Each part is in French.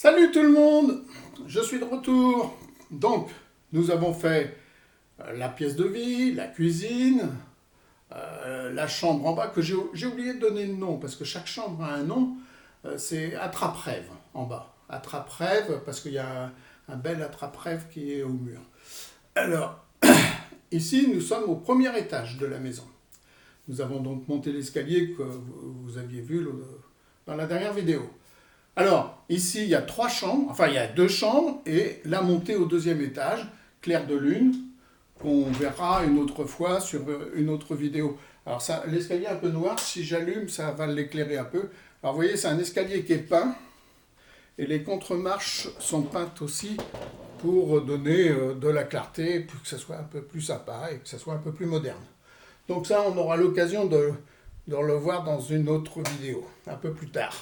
Salut tout le monde, je suis de retour. Donc, nous avons fait la pièce de vie, la cuisine, la chambre en bas, que j'ai oublié de donner le nom, parce que chaque chambre a un nom. C'est attrape-rêve en bas. Attrape-rêve, parce qu'il y a un bel attrape-rêve qui est au mur. Alors, ici, nous sommes au premier étage de la maison. Nous avons donc monté l'escalier que vous aviez vu dans la dernière vidéo. Alors, ici, il y a trois chambres, enfin, il y a deux chambres et la montée au deuxième étage, clair de lune, qu'on verra une autre fois sur une autre vidéo. Alors, l'escalier est un peu noir, si j'allume, ça va l'éclairer un peu. Alors, vous voyez, c'est un escalier qui est peint et les contre-marches sont peintes aussi pour donner de la clarté, pour que ça soit un peu plus sympa et que ça soit un peu plus moderne. Donc ça, on aura l'occasion de le voir dans une autre vidéo, un peu plus tard.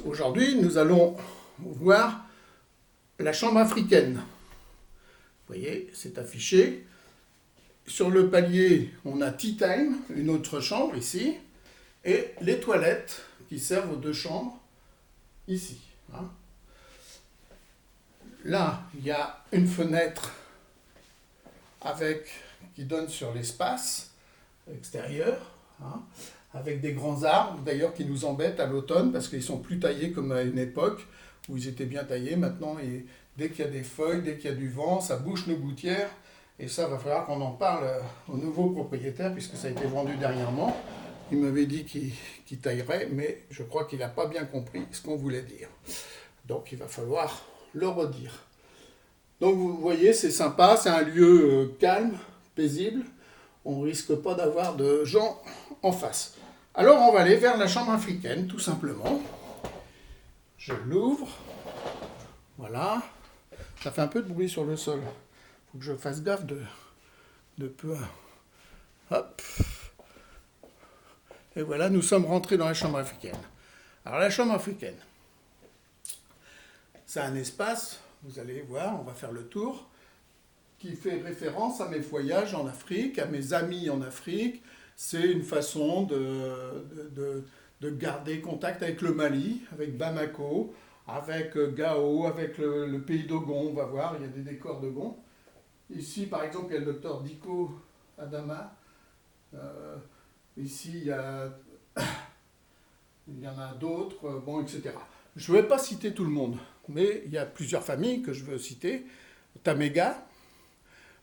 Aujourd'hui, nous allons voir la chambre africaine. Vous voyez, c'est affiché. Sur le palier, on a Tea Time, une autre chambre ici, et les toilettes qui servent aux deux chambres ici. Là, il y a une fenêtre qui donne sur l'espace extérieur, avec des grands arbres, d'ailleurs, qui nous embêtent à l'automne, parce qu'ils sont plus taillés comme à une époque où ils étaient bien taillés. Maintenant, dès qu'il y a des feuilles, dès qu'il y a du vent, ça bouche nos gouttières, et ça, va falloir qu'on en parle au nouveau propriétaire, puisque ça a été vendu dernièrement. Il m'avait dit qu'il taillerait, mais je crois qu'il n'a pas bien compris ce qu'on voulait dire. Donc, il va falloir le redire. Donc, vous voyez, c'est sympa, c'est un lieu calme, paisible. On ne risque pas d'avoir de gens en face. Alors on va aller vers la chambre africaine, tout simplement. Je l'ouvre. Voilà. Ça fait un peu de bruit sur le sol. Il faut que je fasse gaffe de peu. Hop. Et voilà, nous sommes rentrés dans la chambre africaine. Alors la chambre africaine, c'est un espace, vous allez voir, on va faire le tour, qui fait référence à mes voyages en Afrique, à mes amis en Afrique. C'est une façon de garder contact avec le Mali, avec Bamako, avec Gao, avec le pays d'Ogon. On va voir, il y a des décors d'Ogon. Ici, par exemple, il y a le docteur Diko Adama. Ici, il y en a d'autres, bon, etc. Je ne vais pas citer tout le monde, mais il y a plusieurs familles que je veux citer. Tamega,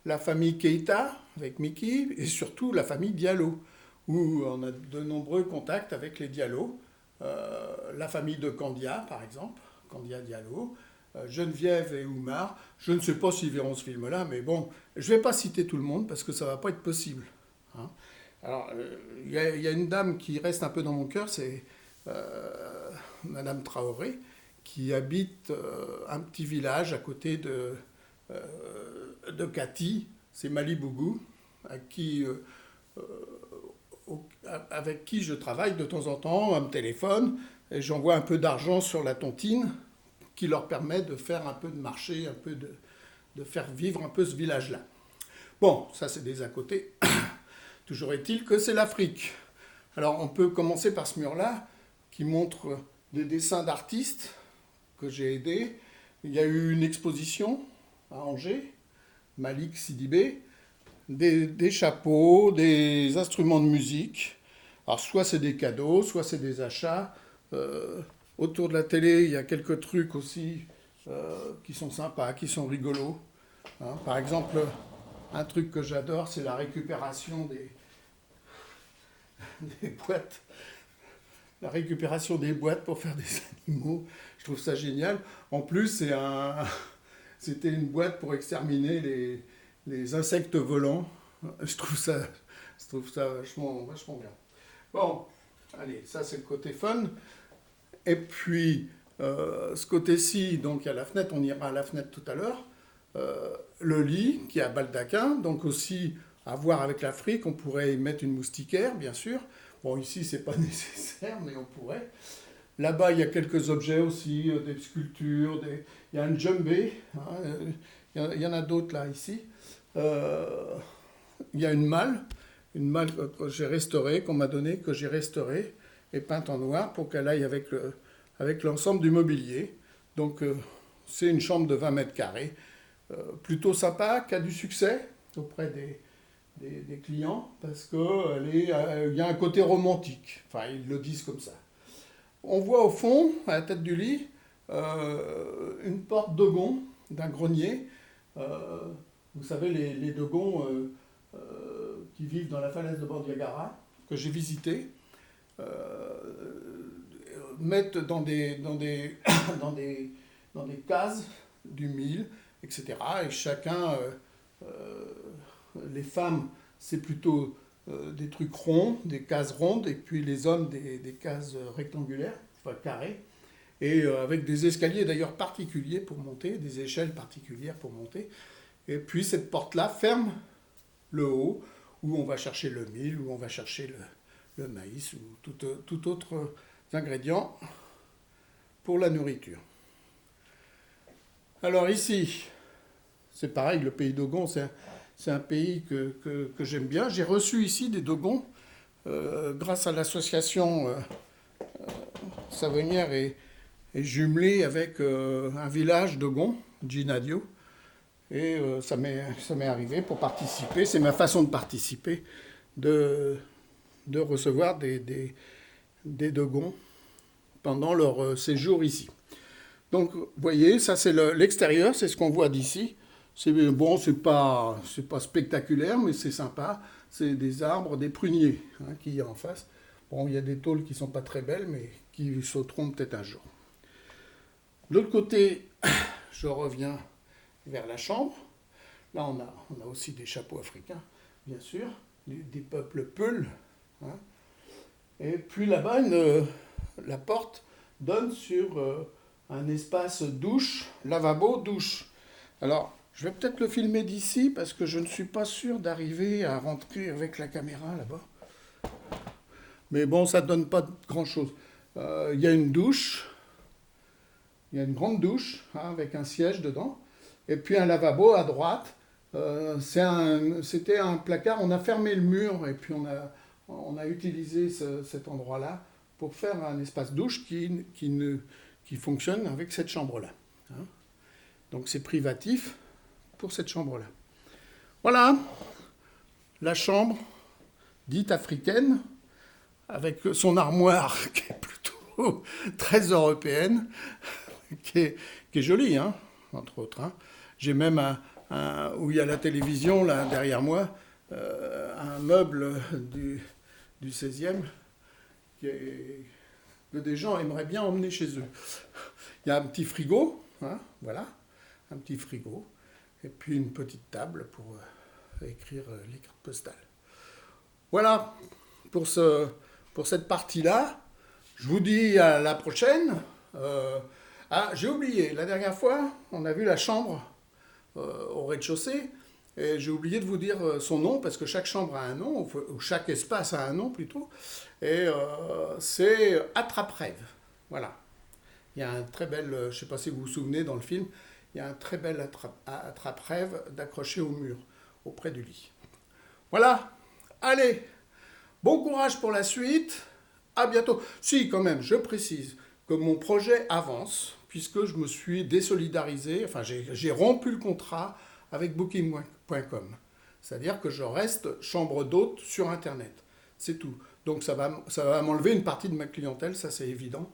la famille Keïta, avec Mickey, et surtout la famille Diallo, où on a de nombreux contacts avec les Diallo. La famille de Candia, par exemple, Candia Diallo, Geneviève et Oumar. Je ne sais pas s'ils verront ce film-là, mais bon, je ne vais pas citer tout le monde, parce que ça ne va pas être possible. Alors, il y a une dame qui reste un peu dans mon cœur, c'est Madame Traoré, qui habite un petit village à côté de Kati, c'est Malibougou, avec qui je travaille de temps en temps, on me téléphone, et j'envoie un peu d'argent sur la tontine, qui leur permet de faire un peu de marché, de faire vivre un peu ce village-là. Bon, ça c'est des à côté. Toujours est-il que c'est l'Afrique. Alors on peut commencer par ce mur-là, qui montre des dessins d'artistes que j'ai aidés. Il y a eu une exposition à Angers, Malik Sidibé, des chapeaux, des instruments de musique. Alors soit c'est des cadeaux, soit c'est des achats. Autour de la télé, il y a quelques trucs aussi qui sont sympas, qui sont rigolos. Par exemple, un truc que j'adore, c'est la récupération des boîtes. La récupération des boîtes pour faire des animaux. Je trouve ça génial. En plus, c'était une boîte pour exterminer les insectes volants. Je trouve ça vachement bien. Bon, allez, ça c'est le côté fun. Et puis, ce côté-ci, donc il y a la fenêtre, on ira à la fenêtre tout à l'heure. Le lit qui est à baldaquin, donc aussi à voir avec l'Afrique, on pourrait y mettre une moustiquaire, bien sûr. Bon, ici, c'est pas nécessaire, mais on pourrait. Là-bas, il y a quelques objets aussi, des sculptures, il y a un djembé, il y en a d'autres là, ici. Il y a une malle que j'ai restaurée, qu'on m'a donnée, que j'ai restaurée et peinte en noir pour qu'elle aille avec avec l'ensemble du mobilier. Donc c'est une chambre de 20 mètres carrés, plutôt sympa, qui a du succès auprès des clients, parce qu'il y a un côté romantique. Enfin, ils le disent comme ça. On voit au fond, à la tête du lit, une porte Dogon d'un grenier. Vous savez, les Dogons qui vivent dans la falaise de Bandiagara, que j'ai visité, mettent dans des cases du mil, etc. Et chacun, les femmes, c'est plutôt des trucs ronds, des cases rondes, et puis les hommes, des cases rectangulaires, enfin carrées, et avec des escaliers d'ailleurs particuliers pour monter, des échelles particulières pour monter. Et puis cette porte-là ferme le haut, où on va chercher le mil, où on va chercher le maïs, ou tout autre ingrédient pour la nourriture. Alors ici, c'est pareil, le pays Dogon, c'est un pays que j'aime bien. J'ai reçu ici des Dogons grâce à l'association Savonnière et jumelée avec un village Dogon, Ginadio. Et ça m'est arrivé pour participer, c'est ma façon de participer, de recevoir des Dogons pendant leur séjour ici. Donc, vous voyez, ça c'est l'extérieur, c'est ce qu'on voit d'ici. Bon, c'est pas spectaculaire, mais c'est sympa. C'est des arbres, des pruniers qu'il y a en face. Bon, il y a des tôles qui sont pas très belles, mais qui sauteront peut-être un jour. De l'autre côté, je reviens vers la chambre. Là, on a aussi des chapeaux africains, bien sûr, des peuples Peuls. Et puis là-bas, la porte donne sur un espace douche, lavabo, douche. Alors, je vais peut-être le filmer d'ici parce que je ne suis pas sûr d'arriver à rentrer avec la caméra là-bas. Mais bon, ça ne donne pas grand-chose. Il y a une douche, il y a une grande douche avec un siège dedans, et puis un lavabo à droite. C'était un placard, on a fermé le mur et puis on a utilisé cet endroit-là pour faire un espace douche qui fonctionne avec cette chambre-là. Donc c'est privatif pour cette chambre-là. Voilà, la chambre dite africaine, avec son armoire qui est plutôt très européenne, qui est jolie, entre autres. J'ai même où il y a la télévision, là, derrière moi, un meuble du 16e que des gens aimeraient bien emmener chez eux. Il y a un petit frigo, voilà, un petit frigo, et puis une petite table pour écrire les cartes postales. Voilà pour cette partie-là. Je vous dis à la prochaine. J'ai oublié, la dernière fois, on a vu la chambre au rez-de-chaussée, et j'ai oublié de vous dire son nom, parce que chaque chambre a un nom, ou chaque espace a un nom plutôt, et c'est Attrape-Rêve. Voilà. Il y a un très bel, je ne sais pas si vous vous souvenez dans le film, il y a un très bel attrape-rêve d'accrocher au mur, auprès du lit. Voilà, allez, bon courage pour la suite, à bientôt. Si, quand même, je précise que mon projet avance, puisque je me suis désolidarisé, enfin j'ai rompu le contrat avec Booking.com. C'est-à-dire que je reste chambre d'hôte sur Internet. C'est tout. Donc ça va m'enlever une partie de ma clientèle, ça c'est évident.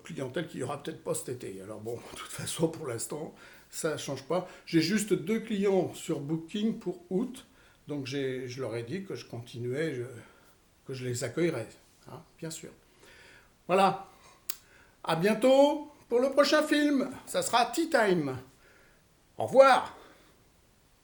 Clientèle qu'il n'y aura peut-être pas cet été. Alors bon, de toute façon, pour l'instant, ça ne change pas. J'ai juste 2 clients sur Booking pour août. Donc je leur ai dit que je continuais, que je les accueillerais, bien sûr. Voilà. À bientôt pour le prochain film. Ça sera Tea Time. Au revoir.